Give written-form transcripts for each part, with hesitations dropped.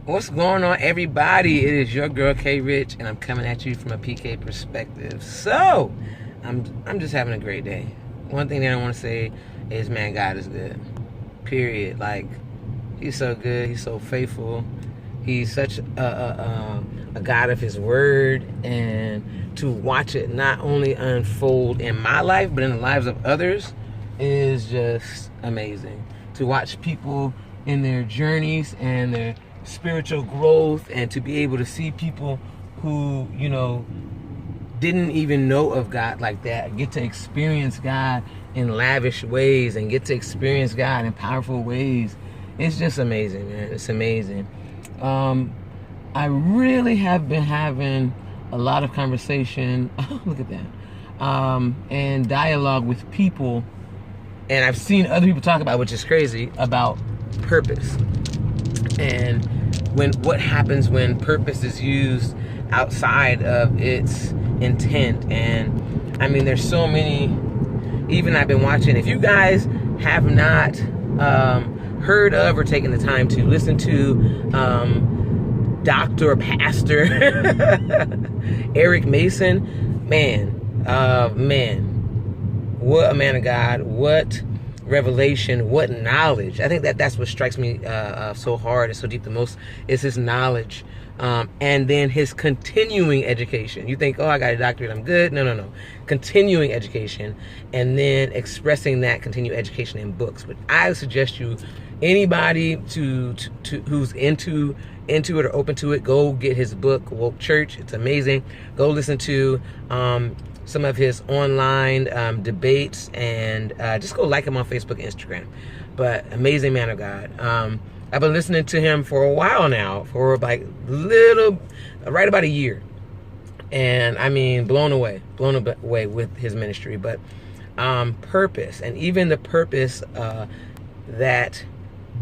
What's going on, everybody? It is your girl K Rich, and I'm coming at you from a PK perspective. So, I'm just having a great day. One thing that I want to say is, man, God is good. Period. Like, He's so good. He's so faithful. He's such a God of His Word, and to watch it not only unfold in my life but in the lives of others is just amazing. To watch people in their journeys and their spiritual growth, and to be able to see people who, didn't even know of God like that get to experience God in lavish ways and get to experience God in powerful ways. It's just amazing, man. It's amazing. I really have been having a lot of conversation, look at that, and dialogue with people, and I've seen other people talk about, which is crazy, about purpose. And what happens when purpose is used outside of its intent. And I mean, there's so many, even I've been watching, if you guys have not heard of or taken the time to listen to Dr. Pastor Eric Mason, man, what a man of God, what revelation, what knowledge. I think that's what strikes me so hard and so deep the most, is his knowledge, and then his continuing education. You think, oh, I got a doctorate, I'm good. No. Continuing education, and then expressing that continuing education in books. But I suggest you, anybody to who's into it or open to it, go get his book, Woke Church. It's amazing. Go listen to some of his online debates, and just go like him on Facebook and Instagram. But amazing man of God. I've been listening to him for a while now, for like right about a year. And I mean, blown away with his ministry. But purpose, and even the purpose that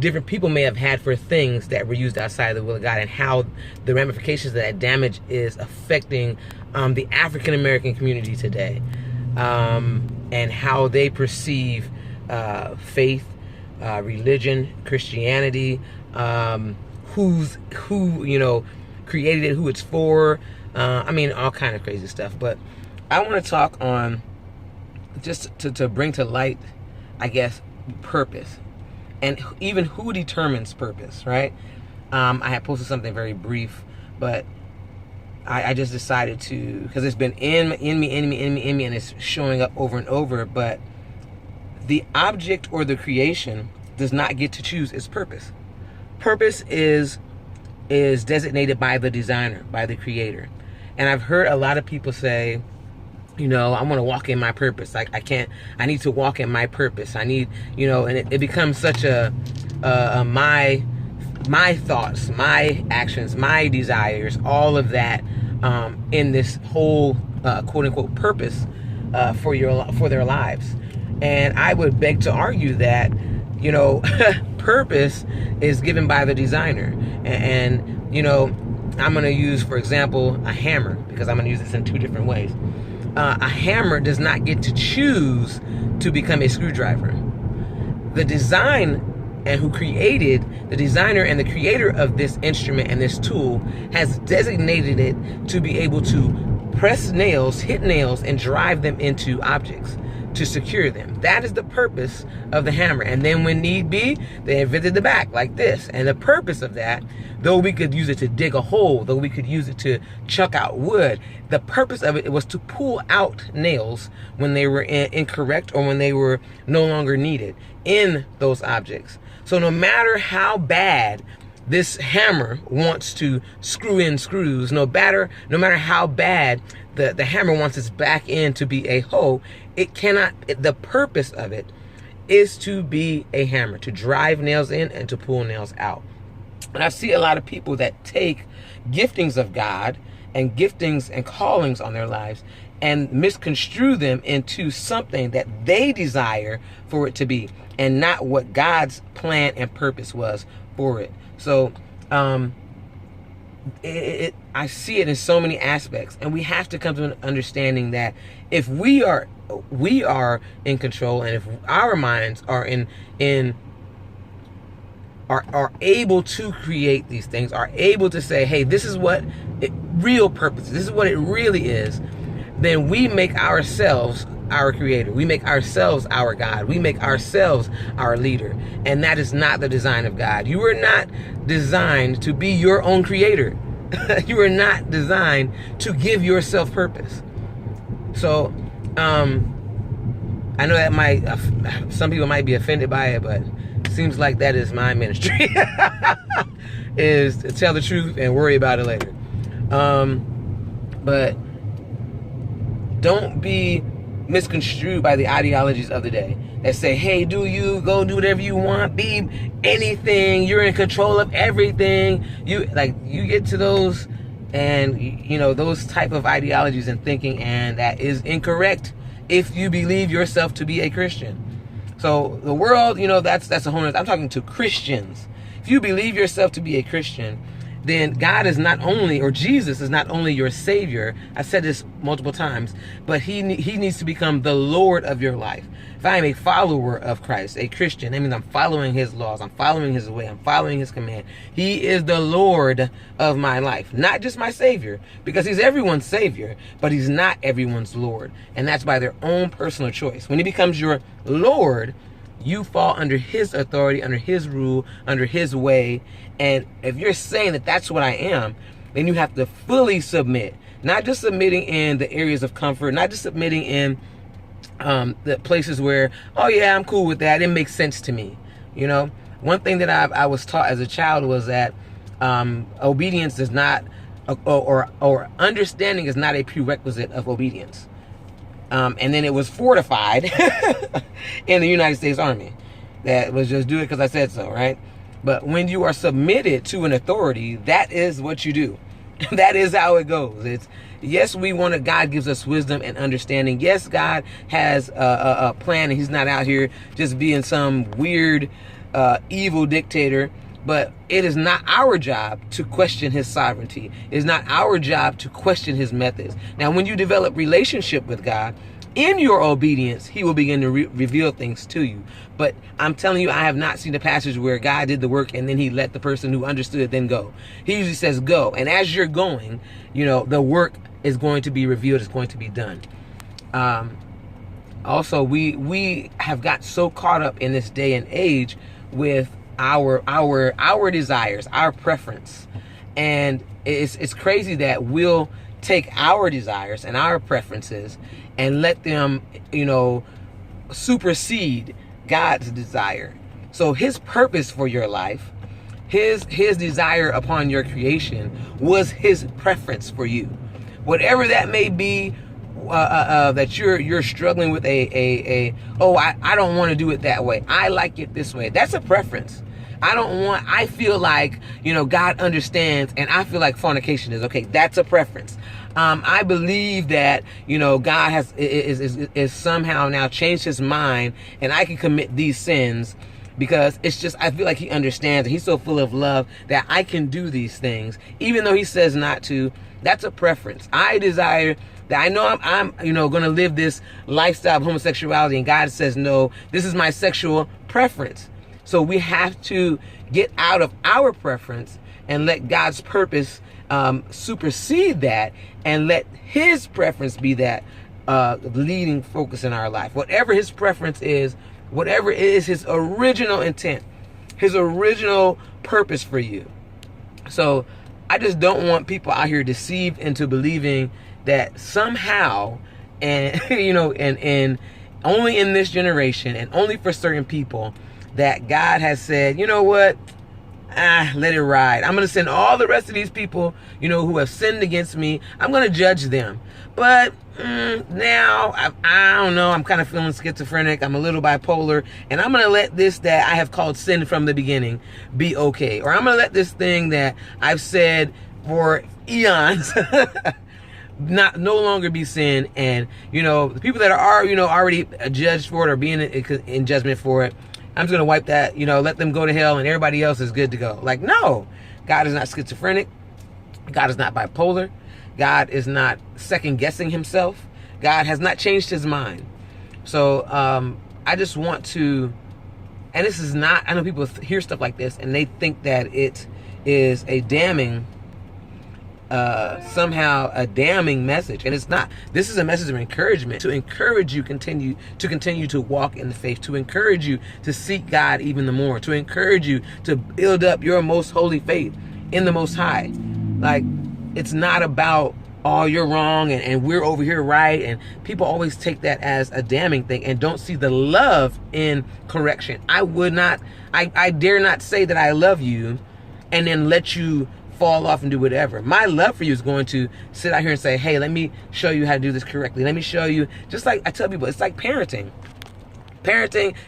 different people may have had for things that were used outside of the will of God, and how the ramifications of that damage is affecting the African American community today, and how they perceive faith, religion, Christianity, who created it, who it's for. I mean, all kind of crazy stuff. But I want to talk on, just to bring to light, I guess, purpose, and even who determines purpose, right? I had posted something very brief, but I just decided to, because it's been in me, and it's showing up over and over. But the object or the creation does not get to choose its purpose. Purpose is designated by the designer, by the creator. And I've heard a lot of people say, I want to walk in my purpose. Like, I need to walk in my purpose. I need, and it becomes such a my thoughts, my actions, my desires, all of that in this whole quote unquote purpose for their lives. And I would beg to argue that, purpose is given by the designer. And I'm going to use, for example, a hammer, because I'm going to use this in two different ways. A hammer does not get to choose to become a screwdriver. The design and who created, the designer and the creator of this instrument and this tool, has designated it to be able to press nails, hit nails, and drive them into objects to secure them. That is the purpose of the hammer. And then when need be, they invented the back like this. And the purpose of that, though we could use it to dig a hole, though we could use it to chuck out wood, the purpose of it was to pull out nails when they were incorrect, or when they were no longer needed in those objects. So no matter how bad this hammer wants to screw in screws, no matter how bad the hammer wants its back end to be a hoe, it cannot. The purpose of it is to be a hammer, to drive nails in and to pull nails out. And I see a lot of people that take giftings of God and giftings and callings on their lives and misconstrue them into something that they desire for it to be, and not what God's plan and purpose was for it. So I see it in so many aspects, and we have to come to an understanding that if we are in control, and if our minds are in are able to create these things, are able to say, hey, this is what real purpose, this is what it really is, then we make ourselves our creator. We make ourselves our God. We make ourselves our leader. And that is not the design of God. You were not designed to be your own creator. You are not designed to give yourself purpose. So, I know that some people might be offended by it, but it seems like that is my ministry, is to tell the truth and worry about it later. But don't be misconstrued by the ideologies of the day that say, hey, go do whatever you want, be anything, you're in control of everything. You get to those, and those type of ideologies and thinking, and that is incorrect if you believe yourself to be a Christian. So the world, that's a whole nother. I'm talking to Christians. If you believe yourself to be a Christian, then God is not only, or Jesus is not only your Savior. I've said this multiple times, but he needs to become the Lord of your life. If I am a follower of Christ, a Christian, that means I'm following his laws, I'm following his way, I'm following his command. He is the Lord of my life, not just my Savior, because he's everyone's Savior, but he's not everyone's Lord. And that's by their own personal choice. When he becomes your Lord, you fall under his authority, under his rule, under his way. And if you're saying that that's what I am, then you have to fully submit. Not just submitting in the areas of comfort, not just submitting in the places where, oh yeah, I'm cool with that, it makes sense to me. One thing that I was taught as a child was that obedience is not, or understanding is not a prerequisite of obedience. And then it was fortified in the United States Army. That was just do it because I said so, right? But when you are submitted to an authority, that is what you do. That is how it goes. It's, yes, God gives us wisdom and understanding. Yes, God has a plan, and he's not out here just being some weird, evil dictator. But it is not our job to question his sovereignty. It is not our job to question his methods. Now, when you develop relationship with God, in your obedience, he will begin to reveal things to you. But I'm telling you, I have not seen a passage where God did the work and then he let the person who understood it then go. He usually says go. And as you're going, the work is going to be revealed, it's going to be done. Also, we have got so caught up in this day and age with our desires, our preference. And it's crazy that we'll take our desires and our preferences and let them, supersede God's desire. So his purpose for your life, his desire upon your creation was his preference for you. Whatever that may be, that you're struggling with I don't want to do it that way, I like it this way. That's a preference. I feel like, God understands, and I feel like fornication is okay. That's a preference. I believe that, God is somehow now changed his mind, and I can commit these sins because I feel like he understands, and he's so full of love that I can do these things, even though he says not to. That's a preference. I desire that. I know I'm going to live this lifestyle of homosexuality, and God says, no, this is my sexual preference. So we have to get out of our preference and let God's purpose supersede that, and let his preference be that leading focus in our life. Whatever his preference is, whatever is his original intent, his original purpose for you. So I just don't want people out here deceived into believing that somehow, and and only in this generation and only for certain people, that God has said, you know what? Let it ride. I'm going to send all the rest of these people, who have sinned against me. I'm going to judge them. But now, I don't know. I'm kind of feeling schizophrenic. I'm a little bipolar. And I'm going to let this that I have called sin from the beginning be okay. Or I'm going to let this thing that I've said for eons no longer be sin. And, the people that are, already judged for it or being in judgment for it, I'm just going to wipe that, let them go to hell and everybody else is good to go. Like, no, God is not schizophrenic. God is not bipolar. God is not second guessing himself. God has not changed his mind. So I just want to and this is not, I know people hear stuff like this and they think that it is a damning, somehow a damning message, and it's not. This is a message of encouragement, to encourage you continue to walk in the faith, to encourage you to seek God even the more, to encourage you to build up your most holy faith in the Most High. Like, it's not about, oh, you're wrong and we're over here right, and people always take that as a damning thing and don't see the love in correction. I dare not say that I love you and then let you fall off and do whatever. My love for you is going to sit out here and say, hey, let me show you how to do this correctly. Let me show you. Just like I tell people, it's like parenting.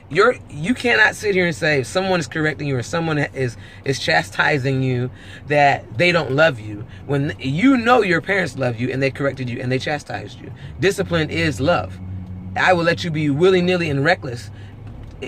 You cannot sit here and say if someone is correcting you or someone is chastising you that they don't love you, when you know your parents love you and they corrected you and they chastised you. Discipline is love. I will let you be willy-nilly and reckless,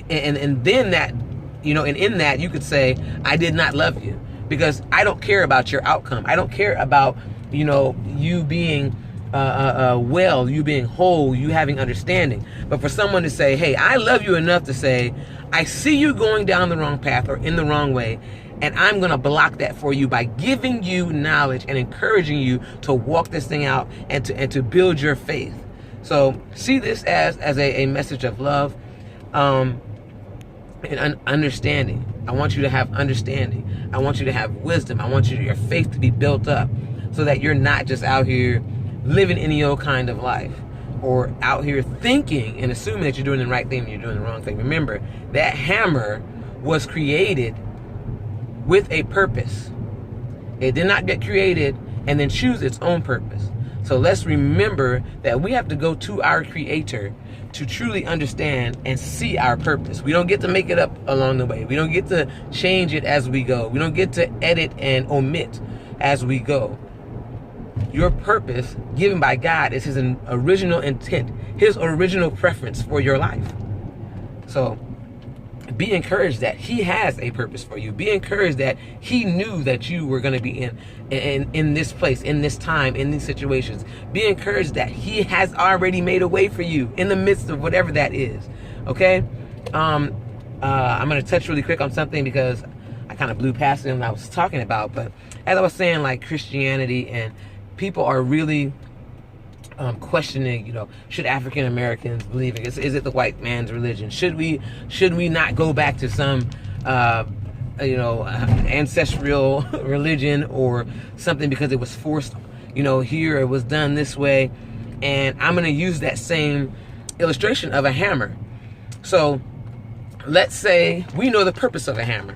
and then that, and in that you could say, I did not love you, because I don't care about your outcome. I don't care about, you being well, you being whole, you having understanding. But for someone to say, hey, I love you enough to say, I see you going down the wrong path or in the wrong way, and I'm going to block that for you by giving you knowledge and encouraging you to walk this thing out and to build your faith. So see this as a message of love, and understanding. I want you to have understanding. I want you to have wisdom. I want your faith to be built up so that you're not just out here living any old kind of life, or out here thinking and assuming that you're doing the right thing and you're doing the wrong thing. Remember, that hammer was created with a purpose. It did not get created and then choose its own purpose. So let's remember that we have to go to our Creator to truly understand and see our purpose. We don't get to make it up along the way. We don't get to change it as we go. We don't get to edit and omit as we go. Your purpose given by God is His original intent, His original preference for your life. So be encouraged that He has a purpose for you. Be encouraged that He knew that you were going to be in this place, in this time, in these situations. Be encouraged that He has already made a way for you in the midst of whatever that is. Okay? I'm going to touch really quick on something because I kind of blew past it when I was talking about. But as I was saying, like Christianity, and people are really questioning, should African Americans believe it? Is it the white man's religion? Should we not go back to some ancestral religion or something because it was forced, here, it was done this way? And I'm going to use that same illustration of a hammer. So let's say we know the purpose of a hammer.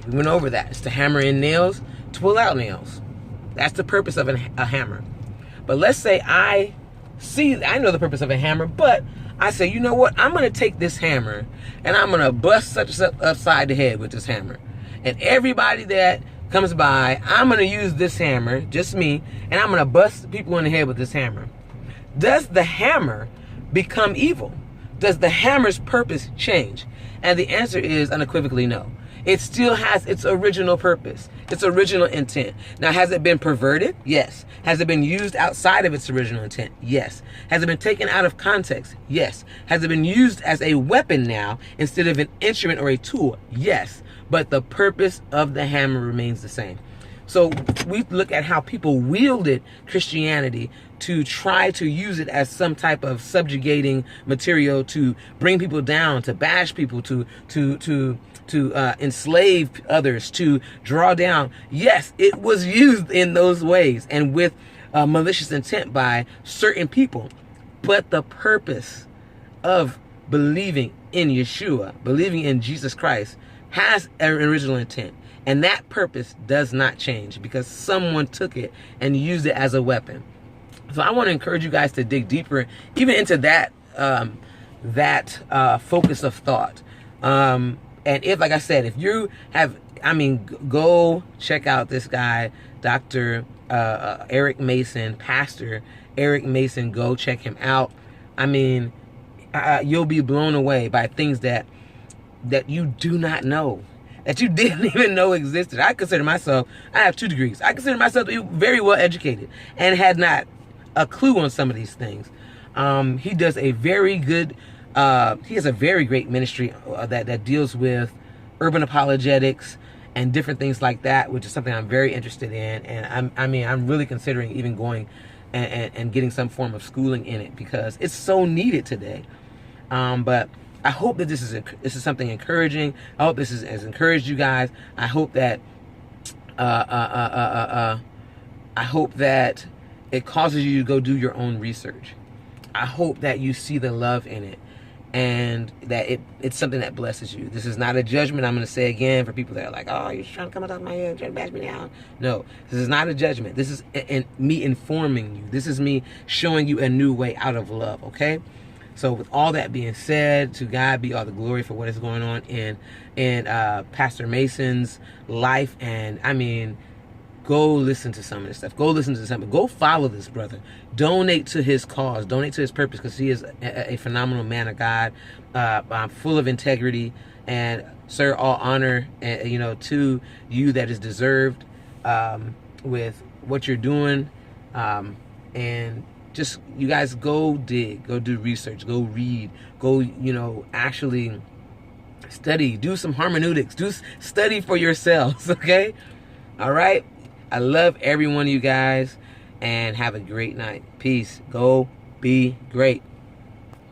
We went over that. It's to hammer in nails, to pull out nails. That's the purpose of a hammer. But let's say I know the purpose of a hammer, but I say, you know what? I'm going to take this hammer and I'm going to bust such and such upside the head with this hammer. And everybody that comes by, I'm going to use this hammer, just me, and I'm going to bust people in the head with this hammer. Does the hammer become evil? Does the hammer's purpose change? And the answer is unequivocally no. It still has its original purpose, its original intent. Now, has it been perverted? Yes. Has it been used outside of its original intent? Yes. Has it been taken out of context? Yes. Has it been used as a weapon now instead of an instrument or a tool? Yes. But the purpose of the hammer remains the same. So we look at how people wielded Christianity to try to use it as some type of subjugating material to bring people down, to bash people, to enslave others, to draw down. Yes, it was used in those ways and with malicious intent by certain people. But the purpose of believing in Yeshua, believing in Jesus Christ, has an original intent. And that purpose does not change because someone took it and used it as a weapon. So I want to encourage you guys to dig deeper, even into that focus of thought. And if, like I said, if you have, go check out this guy, Dr. Eric Mason, Pastor Eric Mason. Go check him out. You'll be blown away by things that you do not know, that you didn't even know existed. I have 2 degrees. I consider myself to be very well educated and had not a clue on some of these things. He does a very good He has a very great ministry that deals with urban apologetics and different things like that, which is something I'm very interested in. And I'm really considering even going and getting some form of schooling in it, because it's so needed today. But I hope that this is something encouraging. I hope this has encouraged you guys. I hope that I hope that it causes you to go do your own research. I hope that you see the love in it, and that it's something that blesses you. This is not a judgment. I'm going to say again for people that are like, oh, you're trying to come out of my head, trying to bash me down. No, this is not a judgment. This is me informing you. This is me showing you a new way out of love, okay? So with all that being said, to God be all the glory for what is going on in Pastor Mason's life. And I mean, go listen to some of this stuff. Go listen to some. Go follow this brother. Donate to his cause. Donate to his purpose, because he is a phenomenal man of God, full of integrity. And sir, all honor, to you that is deserved with what you're doing. And just, you guys, go dig, go do research, go read, go, actually study, do some hermeneutics, study for yourselves, okay? All right? I love every one of you guys, and have a great night. Peace. Go be great.